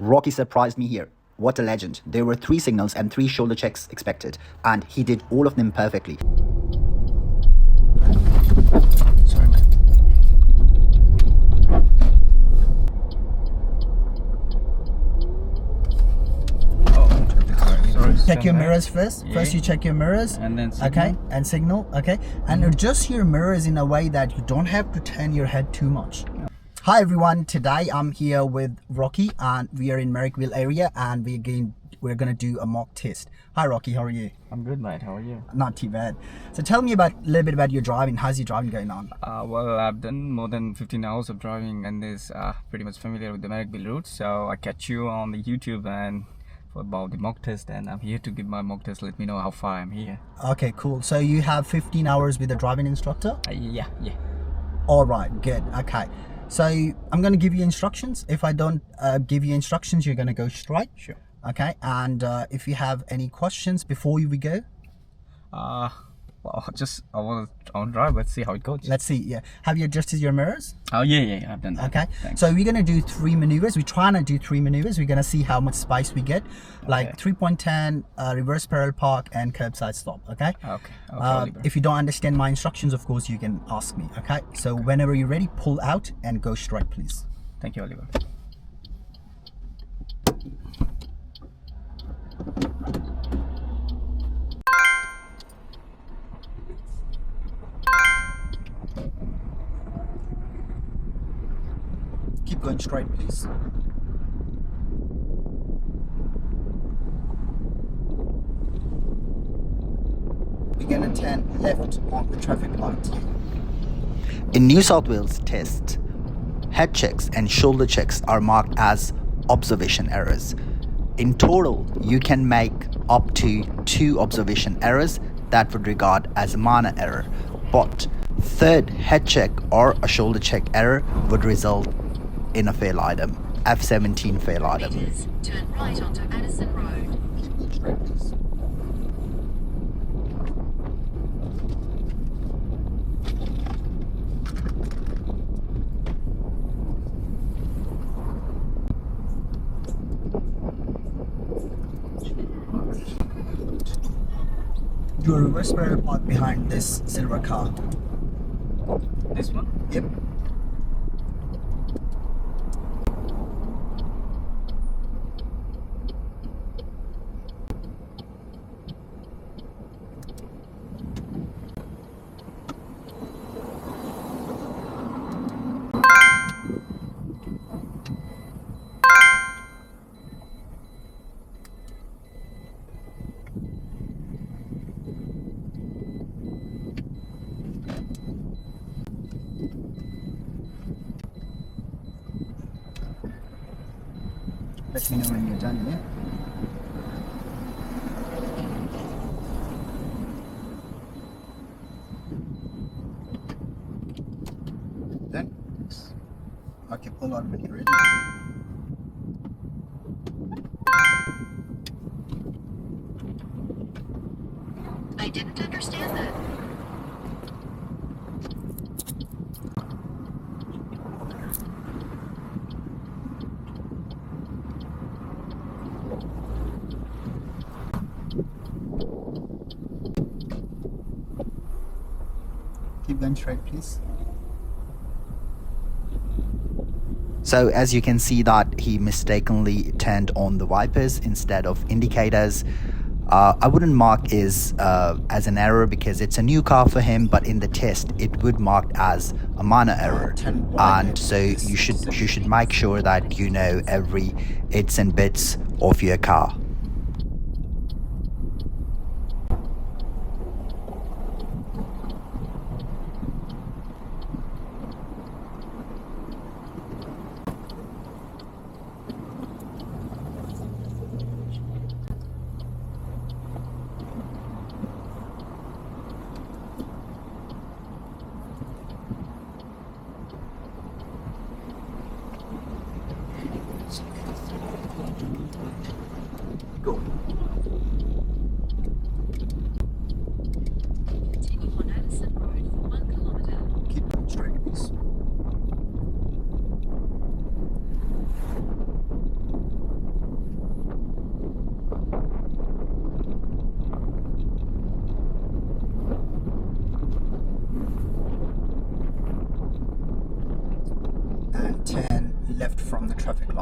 Rocky surprised me here. What a legend. There were 3 signals and 3 shoulder checks expected, and he did all of them perfectly. Sorry, man. Check your mirrors first. Yeah. First you check your mirrors. And then signal. Okay, and signal. Okay, and adjust your mirrors in a way that you don't have to turn your head too much. Hi everyone, today I'm here with Rocky and we are in Merrickville area and we're gonna do a mock test. Hi Rocky, how are you? I'm good, mate. How are you? Not too bad. So tell me a little bit about your driving. How's your driving going on? Well, I've done more than 15 hours of driving and is pretty much familiar with the Merrickville route. So I catch you on the YouTube and about the mock test, and I'm here to give my mock test. Let me know how far I'm here. Okay, cool. So you have 15 hours with a driving instructor? Yeah. All right, good. Okay. So I'm going to give you instructions. If I don't give you instructions, you're going to go straight. Sure. Okay. And if you have any questions before we go? Well, I want to drive. Let's see how it goes. Let's see. Yeah. Have you adjusted your mirrors? Oh, yeah. I've done that. Okay. Thanks. So we're going to do 3 maneuvers. We're trying to do 3 maneuvers. We're going to see how much space we get. Like 3.10, reverse parallel park, and curbside stop. Okay. Okay. If you don't understand my instructions, of course, you can ask me. Okay. So whenever you're ready, pull out and go straight, please. Thank you, Oliver. Keep going straight, please. We're gonna turn left on the traffic light. In New South Wales test, head checks and shoulder checks are marked as observation errors. In total, you can make up to 2 observation errors that would regard as a minor error, but third head check or a shoulder check error would result in a fail item, F17 fail item. Turn right onto Addison Road. Keep going straight, please. Do a reverse parallel park behind this silver car. This one? Yep. Let me know when you're done, yeah? Done? Okay, pull on when you're ready. I didn't understand that. Keep going straight, please. So as you can see that he mistakenly turned on the wipers instead of indicators. I wouldn't mark as an error because it's a new car for him, but in the test it would mark as a minor error, and so you should make sure that you know every its and bits of your car.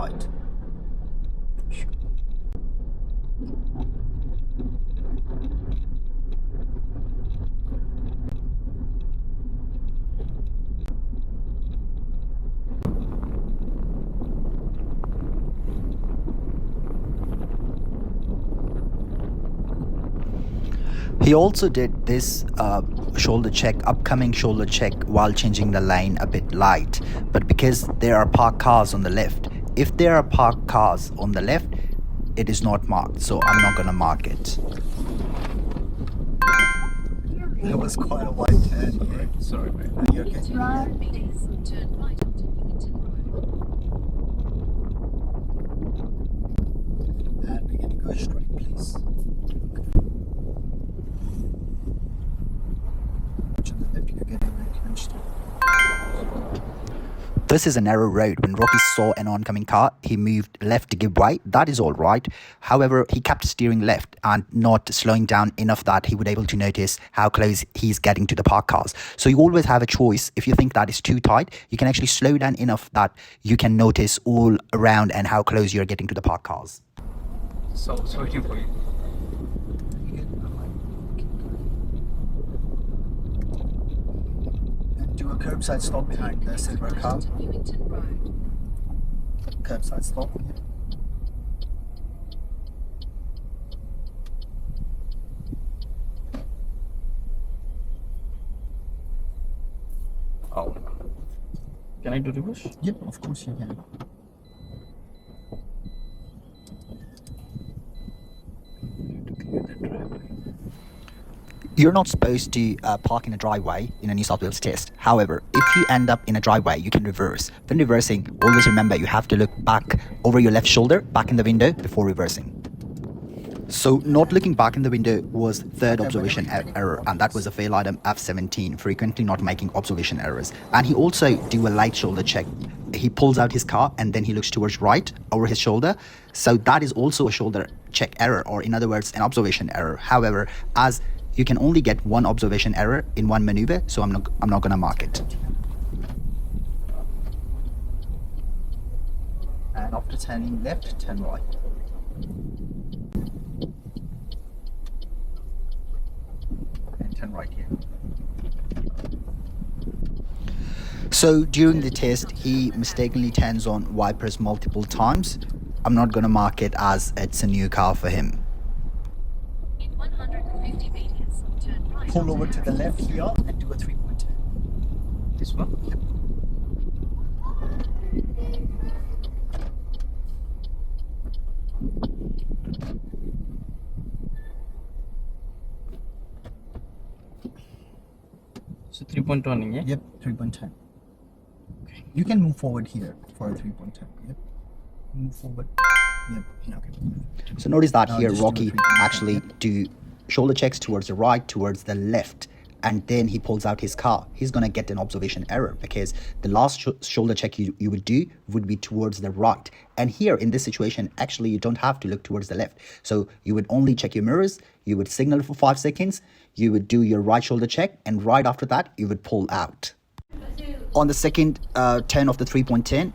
right. He also did this upcoming shoulder check while changing the lane a bit light. But because there are parked cars on the left, if there are parked cars on the left, it is not marked. So I'm not gonna mark it. That was quite a wide turn here. Sorry, mate. Are you okay? 200 meters, turn right onto Newington Road. And we're gonna go straight, please. Watch on the left, you're getting very clenched. This is a narrow road. When Rocky saw an oncoming car, he moved left to give way. That is all right. However, he kept steering left and not slowing down enough that he would able to notice how close he's getting to the parked cars. So you always have a choice. If you think that is too tight, you can actually slow down enough that you can notice all around and how close you're getting to the parked cars. So waiting for you. And do a curbside stop behind the silver car. Onto Newington Road. Curbside stop. Oh. Can I do reverse? Yep, of course you can. You're not supposed to park in a driveway in a New South Wales test. However, if you end up in a driveway, you can reverse. When reversing, always remember you have to look back over your left shoulder, back in the window before reversing. So not looking back in the window was third observation error, and that was a fail item F17, frequently not making observation errors. And he also do a light shoulder check. He pulls out his car and then he looks towards right over his shoulder. So that is also a shoulder check error, or in other words, an observation error. However, as you can only get one observation error in one maneuver, so I'm not gonna mark it. And after turning left, turn right. And turn right here. So during the test, he mistakenly turns on wipers multiple times. I'm not gonna mark it as it's a new car for him. In 150 meters, turn right Pull onto over to the left here and do a 3-point turn. This one? So 3-point turning, yeah? Yep, 3-point turn. Okay. You can move forward here for a 3-point turn. Yep. Move forward. Yep. Okay. So notice that Now here just do a Rocky 3-point turn. actually Yep. do shoulder checks towards the right, towards the left, and then he pulls out his car. He's gonna get an observation error because the last shoulder check you would do would be towards the right. And here in this situation, actually you don't have to look towards the left. So you would only check your mirrors, you would signal for 5 seconds, you would do your right shoulder check, and right after that, you would pull out. On the second turn of the 3-point turn,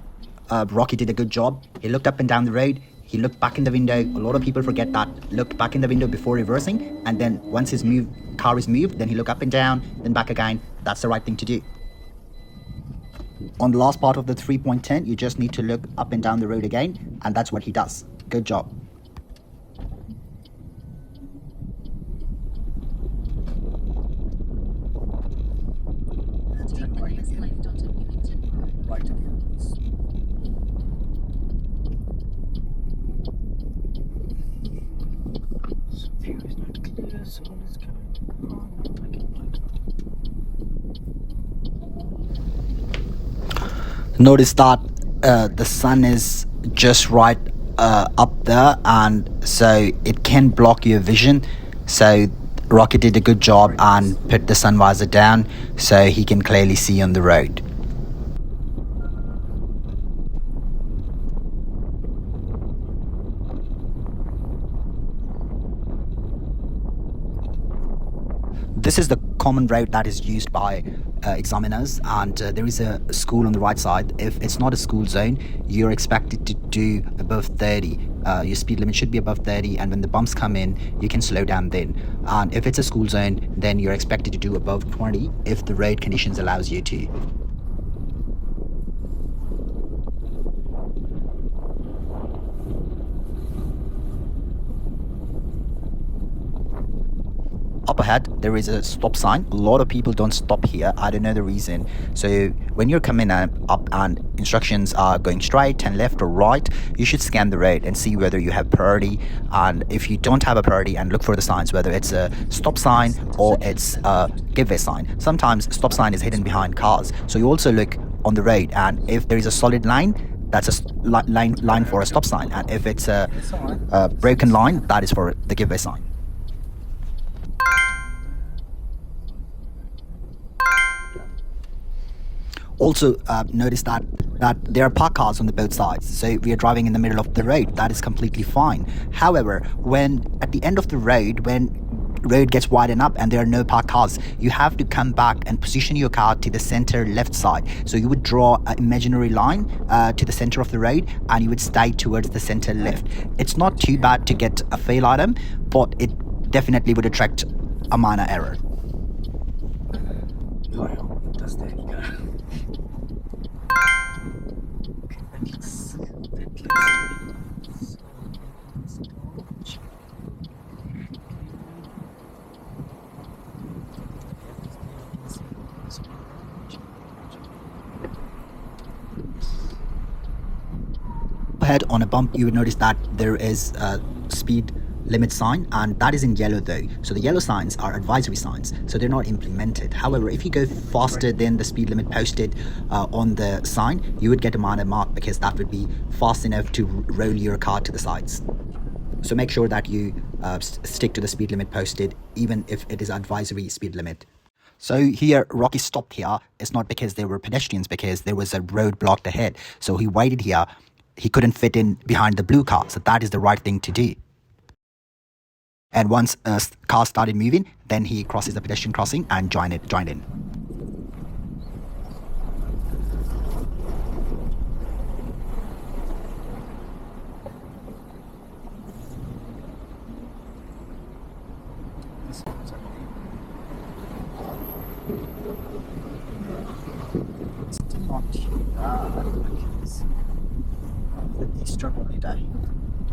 Rocky did a good job. He looked up and down the road. He looked back in the window. A lot of people forget that. Looked back in the window before reversing, and then once his car is moved, then he look up and down, then back again. That's the right thing to do. On the last part of the 3-point turn, you just need to look up and down the road again, and that's what he does. Good job. And turn 50 right meters again. left onto Newington Road. Right again, please. View is not clear, so let's go. Notice that the sun is just right up there, and so it can block your vision. So Rocky did a good job and put the sun visor down so he can clearly see on the road. This is the common road that is used by examiners, and there is a school on the right side. If it's not a school zone, you're expected to do above 30. Your speed limit should be above 30, and when the bumps come in, you can slow down then. And if it's a school zone, then you're expected to do above 20 if the road conditions allows you to. Up ahead, there is a stop sign. A lot of people don't stop here. I don't know the reason. So when you're coming up and instructions are going straight, turn left or right, you should scan the road and see whether you have priority. And if you don't have a priority, and look for the signs, whether it's a stop sign or it's a give way sign. Sometimes stop sign is hidden behind cars. So you also look on the road, and if there is a solid line, that's a line for a stop sign. And if it's a broken line, that is for the give way sign. Also, notice that there are parked cars on the both sides, so we are driving in the middle of the road. That is completely fine. However, when at the end of the road, when road gets widened up and there are no parked cars, you have to come back and position your car to the center left side. So you would draw an imaginary line to the center of the road, and you would stay towards the center left. It's not too bad to get a fail item, but it definitely would attract a minor error. Ahead on a bump, you would notice that there is a speed limit sign, and that is in yellow though. So the yellow signs are advisory signs, so they're not implemented. However, if you go faster than the speed limit posted on the sign, you would get a minor mark, because that would be fast enough to roll your car to the sides. So make sure that you stick to the speed limit posted, even if it is advisory speed limit. So here, Rocky stopped here. It's not because there were pedestrians, because there was a road blocked ahead. So he waited here. He couldn't fit in behind the blue car, so that is the right thing to do. And once a car started moving, then he crosses the pedestrian crossing and joined in.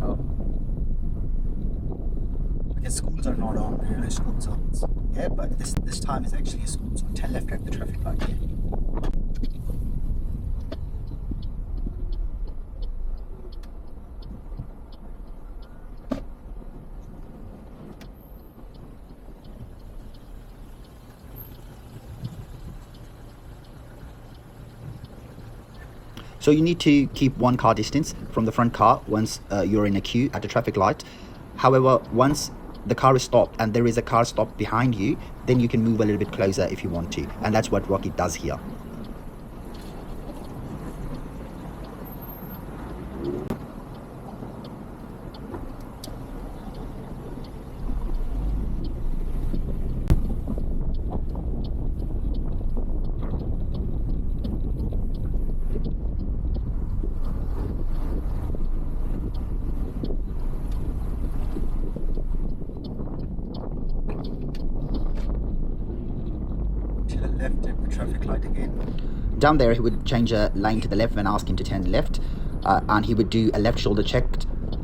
Oh. Because schools are not on, there are school zones. Yeah, but this time is actually a school zone. Turn left at the traffic light here. So you need to keep one car distance from the front car once you're in a queue at the traffic light. However, once the car is stopped and there is a car stopped behind you, then you can move a little bit closer if you want to. And that's what Rocky does here. Left at the traffic light again. Down there, he would change a lane to the left when asked him to turn left, and he would do a left shoulder check.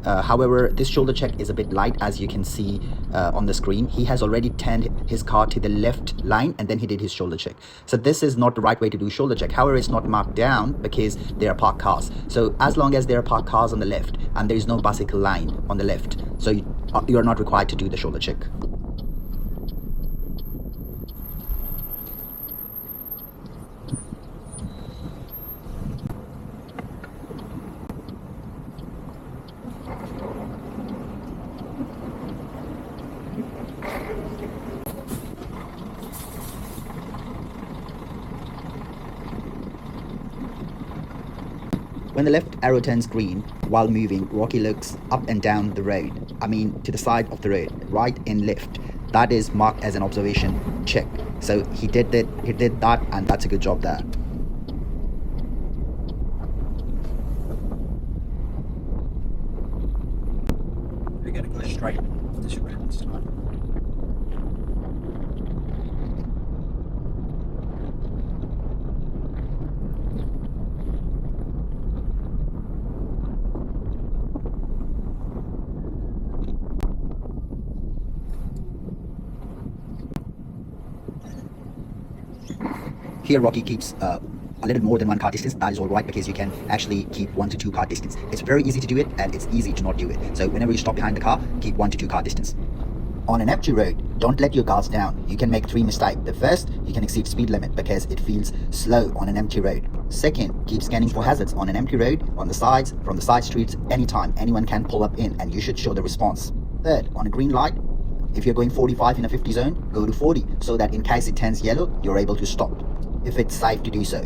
However, this shoulder check is a bit light, as you can see on the screen. He has already turned his car to the left line, and then he did his shoulder check. So this is not the right way to do shoulder check. However, it's not marked down because there are parked cars. So as long as there are parked cars on the left and there is no bicycle line on the left, so you are not required to do the shoulder check. When the left arrow turns green while moving, Rocky looks up and down the road. I mean, to the side of the road, right and left. that is marked as an observation check. So he did that, and that's a good job there. We're gonna go straight this road this time. Here Rocky keeps a little more than 1 car distance. That is all right, because you can actually keep 1 to 2 car distance. It's very easy to do it, and it's easy to not do it. So whenever you stop behind the car, keep 1 to 2 car distance. On an empty road, don't let your guards down. You can make 3 mistakes. The first, you can exceed speed limit because it feels slow on an empty road. Second, keep scanning for hazards on an empty road, on the sides, from the side streets. Anytime anyone can pull up in, and you should show the response. Third, on a green light, if you're going 45 in a 50 zone, go to 40, so that in case it turns yellow, you're able to stop, if it's safe to do so.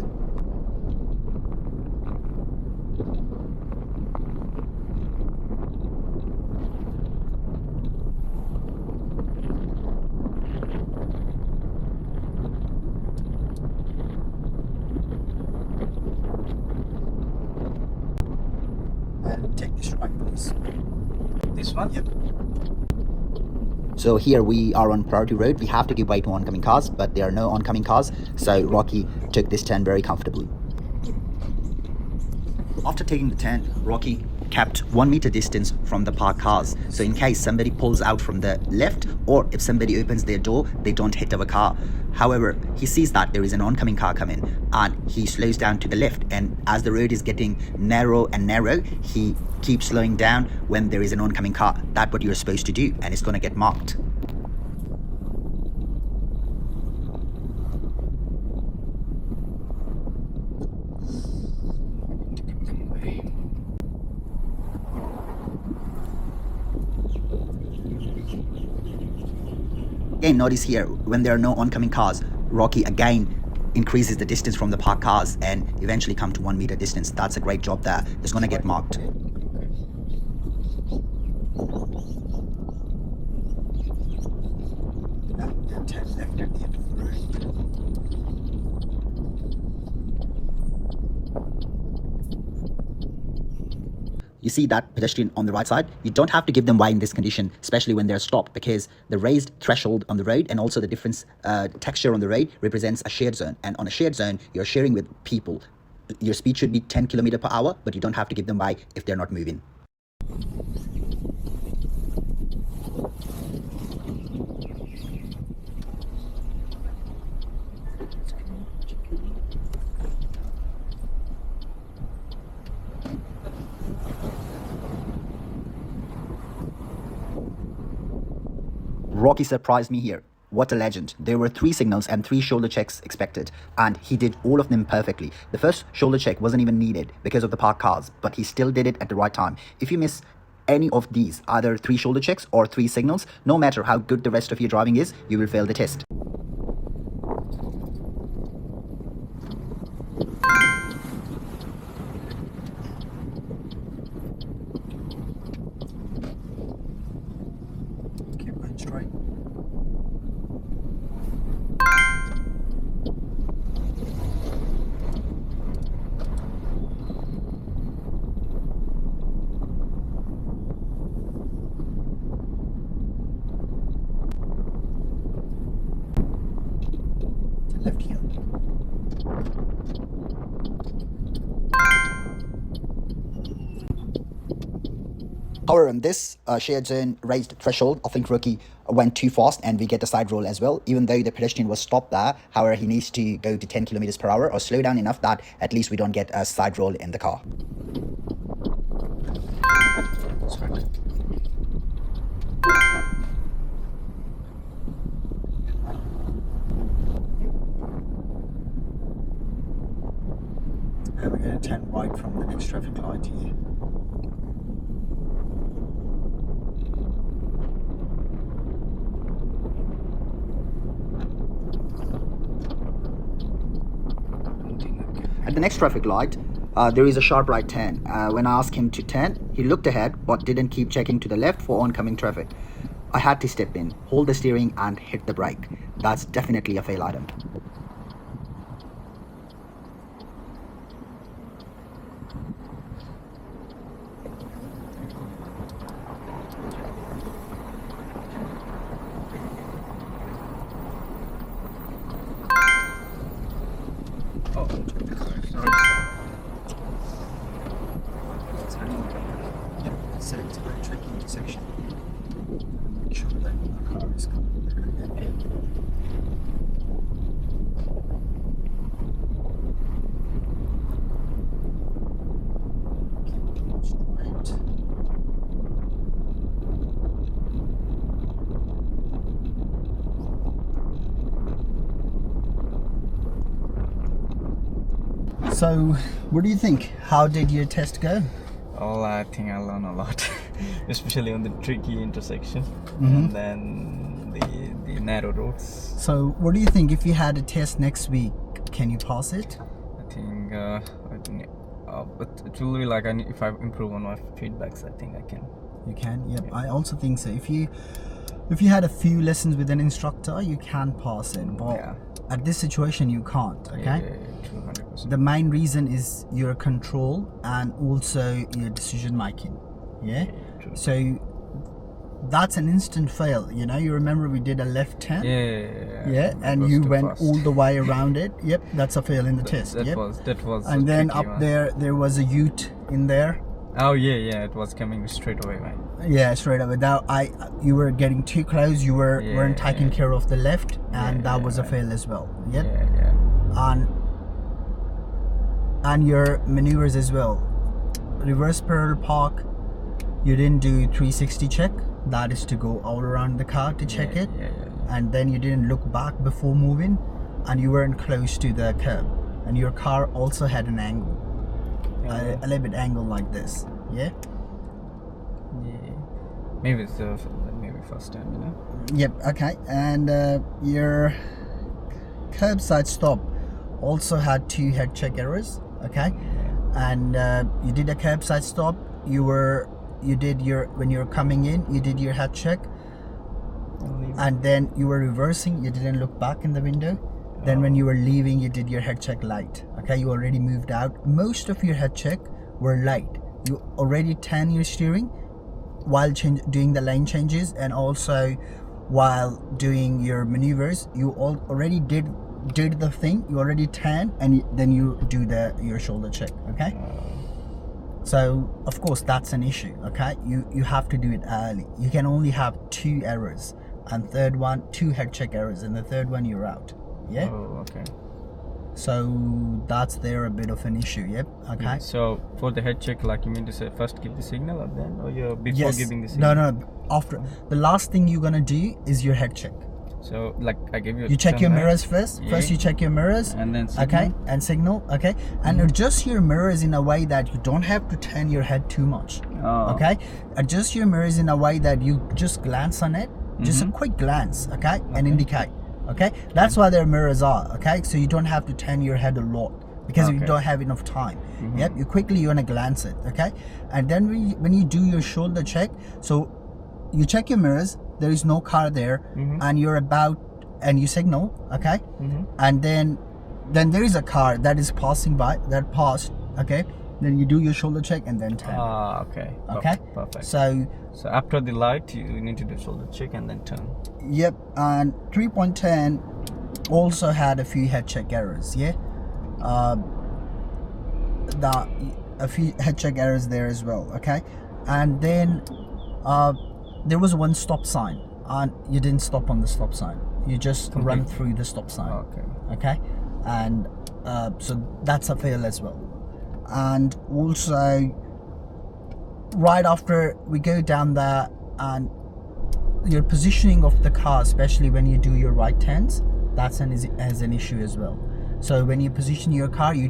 And take this right, please. This one? Yep. So here we are on priority road. We have to give way to oncoming cars, but there are no oncoming cars, so Rocky took this turn very comfortably. After taking the turn, Rocky kept 1 meter distance from the parked cars, so in case somebody pulls out from the left, or if somebody opens their door, they don't hit our car. However, he sees that there is an oncoming car coming, and he slows down to the left, and as the road is getting narrow and narrow, he keeps slowing down when there is an oncoming car. That's what you're supposed to do, and it's going to get marked. Again, notice here, when there are no oncoming cars, Rocky again increases the distance from the parked cars and eventually come to 1 meter distance. That's a great job there. It's going to get marked. Now, 10 left at the end of the road. You see that pedestrian on the right side? You don't have to give them way in this condition, especially when they're stopped, because the raised threshold on the road and also the different texture on the road represents a shared zone. And on a shared zone, you're sharing with people. Your speed should be 10 kilometers per hour, but you don't have to give them way if they're not moving. Rocky surprised me here. What a legend. There were 3 signals and 3 shoulder checks expected, and he did all of them perfectly. The first shoulder check wasn't even needed because of the parked cars, but he still did it at the right time. If you miss any of these, either 3 shoulder checks or 3 signals, no matter how good the rest of your driving is, you will fail the test. Keep going straight. Left here. However, in this shared zone raised threshold, I think Rocky went too fast and we get a side roll as well. Even though the pedestrian was stopped there, however, he needs to go to 10 kilometers per hour or slow down enough that at least we don't get a side roll in the car. Sorry. And we're going to turn right from the next traffic light here. At the next traffic light, there is a sharp right turn. When I asked him to turn, he looked ahead but didn't keep checking to the left for oncoming traffic. I had to step in, hold the steering and hit the brake. That's definitely a fail item. Oh, sorry. So it's a very tricky section. Make sure that the car is So, what do you think? How did your test go? Well, I think I learned a lot, especially on the tricky intersection and then the narrow roads. So, what do you think if you had a test next week? Can you pass it? I think but it will be like if I improve on my feedbacks, I think I can. You can. Yep. I also think so. If you had a few lessons with an instructor, you can pass it. But Yeah. at this situation, you can't. Okay. Yeah, 200%. The main reason is your control and also your decision making. Yeah. True. So that's an instant fail. You know. You remember we did a left turn. Yeah, It and was you too went fast. all the way around it. Yep, that's a fail in the test. That Yep. was. And a then tricky up one. there was a ute in there. Oh yeah, it was coming straight away, man. Yeah, straight away. You were getting too close. You weren't taking Yeah. care of the left, and Yeah, that was a right. fail as well. Yep. Yeah. And your maneuvers as well. Reverse parallel park. You didn't do 360 check. That is to go all around the car to check it. Yeah. And then you didn't look back before moving, and you weren't close to the curb, and your car also had an angle, a little bit angle like this. Yeah. Yeah. Maybe it's maybe first time, you know. Yep. Okay. And your curbside stop also had 2 head check errors. Okay. And you did a curbside stop. When you were coming in, you did your head check, and then you were reversing. You didn't look back in the window. Then when you were leaving, you did your head check light. Okay. You already moved out. Most of your head check were light. You already turned your steering while doing the lane changes, and also while doing your maneuvers. You already did the thing. You already turned, and then you do your shoulder check. Okay. So of course that's an issue. Okay. You have to do it early. You can only have 2 errors, and third one 2 head check errors, and the third one you're out. Yeah. Oh, okay. So that's there a bit of an issue. Yep. Okay. So for the head check, like you mean to say, first give the signal and then, or you before giving the No, signal? no. After the last thing you're gonna do is your head check. So like I give you. You check turn your left, mirrors first. yeah, First you check your mirrors. and then Okay. signal. And signal. Okay. And adjust your mirrors in a way that you don't have to turn your head too much. Oh. Okay. Adjust your mirrors in a way that you just glance on it. Just a quick glance. Okay. And indicate. Okay. That's why their mirrors are. Okay. So you don't have to turn your head a lot, because you Okay. don't have enough time. Yep. You wanna glance it. Okay. And then when you do your shoulder check, so you check your mirrors. There is no car there, and you're about, and you signal. Okay. And then there is a car that is passing by, that passed. Okay. Then you do your shoulder check and then turn. Okay. Okay. Perfect. So So after the light, you need to do shoulder check and then turn. yep. And 3.10 also had a few head check errors. Yeah. A few head check errors there as well. Okay. And then there was one stop sign, and you didn't stop on the stop sign. You just run through the stop sign. Okay. Okay. And so that's a fail as well. And also right after we go down there, and your positioning of the car, especially when you do your right turns, that's as an issue as well. So when you position your car, you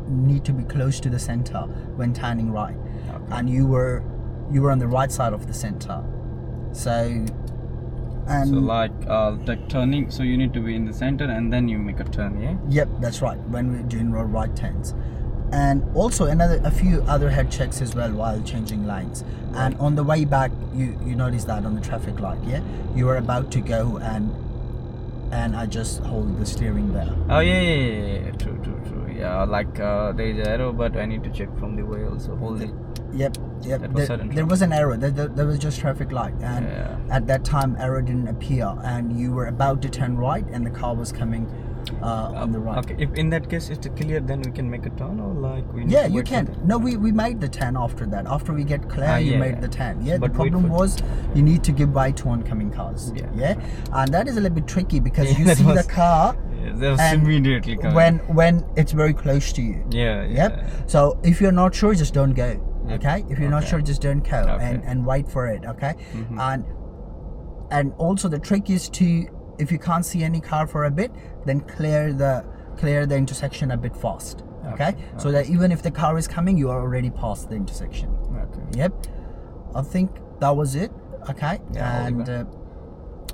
need to be close to the center when turning right. Okay. And you were on the right side of the center. So like turning, so you need to be in the center and then you make a turn, yeah? yep, that's right, when we're doing our right turns. and also a few other head checks as well while changing lanes. And on the way back, you notice that on the traffic light, yeah, you were about to go, and I just hold the steering there. Oh yeah. True. Yeah, like there is an arrow, but I need to check from the way also. Hold it. Yep. That was sudden There was an error. There was just traffic light, and Yeah. at that time error didn't appear, and you were about to turn right, and the car was coming on the right. Okay, if in that case it's clear, then we can make a turn, or like we need Yeah, to you wait for can. the- No, we made the 10 after that. After we get clear, you yeah, made yeah. the 10. Yeah, But the wait problem for- was you need to give way to oncoming cars. Yeah. And that is a little bit tricky because Yeah, you that see was- the car Yeah, that was and immediately coming. when it's very close to you. Yeah. Yep. So if you're not sure, just don't go. Yep. Okay. If you're not Okay. sure, just don't go Okay. and wait for it. Okay. Mhm. And also the trick is to, if you can't see any car for a bit, then clear the intersection a bit fast. Okay. So that even if the car is coming, you are already past the intersection. Okay. Yep. I think that was it. Okay. Yeah, And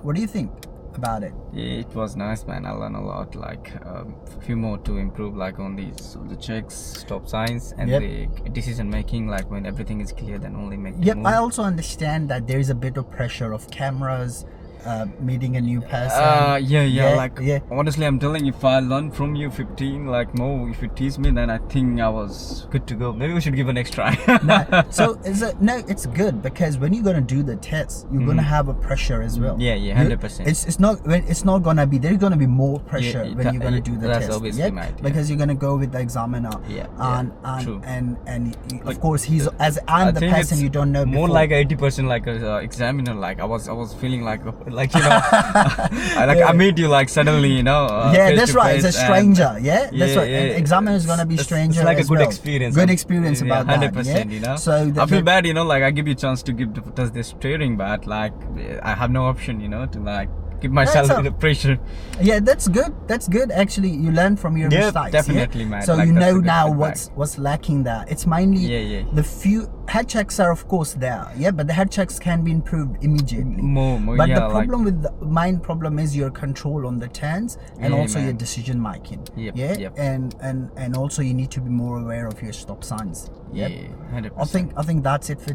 what do you think about it? Yeah, it was nice, man. I learned a lot. Like a few more to improve, like on the checks, stop signs, and Yep. the decision making. Like when everything is clear, then only make. the Yep. move. I also understand that there is a bit of pressure of cameras, meeting a new person. Yeah. Like yeah. honestly, I'm telling you, if I learn from you 15, like more, if you teach me, then I think I was good to go. Maybe we should give an extra. No, so it's good because when you're gonna do the test, you're gonna have a pressure as well. Yeah, You- 100%. It's not gonna be, there's gonna be more pressure Yeah, when that- you're gonna yeah, do the that's test. obviously Yep, right, yeah. because you're gonna go with the examiner. Yeah, true. And of Like, course he's as I'm I the think person it's you don't know more before. like 80% like a examiner. Like I was feeling like you know, I meet you like suddenly, you know. Yeah, face that's to right. It's a face, and- stranger. Yeah, that's right. yeah, And examiner is gonna be it's- stranger. It's like a as good well. experience. Good experience about that. 100%. Yeah? You know. So I feel bad, you know. Like I give you a chance to touch this steering, but like I have no option, you know, to like give myself That's the pressure. Yeah, that's good. That's good. Actually, you learn from your Yeah, mistakes. definitely, yeah? man. So Like, you that's a know good now feedback. what's lacking there. It's mainly Yeah. the few head checks are of course there. Yeah, but the head checks can be improved immediately. More, But yeah, the problem with the main problem is your control on the turns and Yeah, also your man. decision making. Yep, yeah, yep. and also you need to be more aware of your stop signs. Yeah, Yep. 100%. I think that's it for